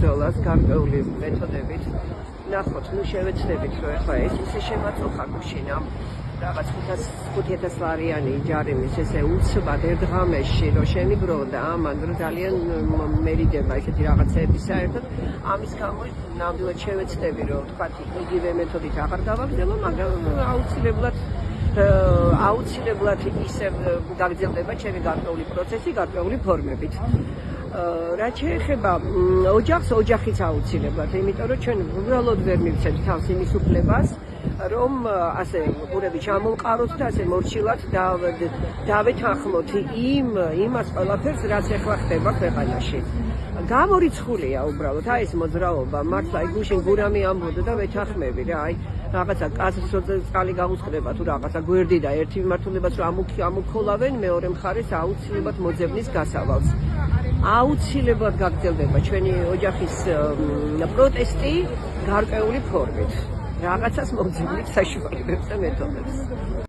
ბრძოლას გარკვეული მეთოდებით. ნახოთ, ნუ შევეცდებით, რომ ახლა ეს ისე შემაწუხა გუშინ ამ რაღაც 500 ლარიანი ჯარიმის ესე უცბად ერთ ღამეში რომ შემიბროდა ამან რომ ძალიან მერიდება ესეთი რაღაცეები საერთოდ ამის გამო ნამდვილად შევეცდები რომ თქვათ იგივე მეთოდით აღარ გავაგრძელო მაგრამ აუცილებლად ისე გაგრძელდება ჩემი გარკვეული პროცესი გარკვეული ფორმებით რაც შეეხება ოჯახს ოჯახიც აუცილებლად იმიტომ რომ ჩვენ უბრალოდ ვერ მივცემთ თავს იმის უფლებას რომ ასე ყურები ჩამოვყაროთ და ასე მორჩილად დავეთანხმოთ იმას ყველაფერს რაც ახლა ხდება ქვეყანაში. გამორიცხულია უბრალოდ აი ეს მოძრაობა მართლა აი გუშინ გურამი ამბობდა და ვეთანხმები რა აი რაღაცა კაცს რო წყალი გაუსხდება თუ რაღაცა გვერდი და ერთი მიმართულებას რომ ამუქოლავენ მეორე მხარეს აუცილებლად მოძებნის გასავალს. აუცილებლად გაგრძელდება ჩვენი ოჯახის პროტესტი გარკვეული ფორმით. რაღაცას მომძებნით საშუალებებს და მეთოდებს.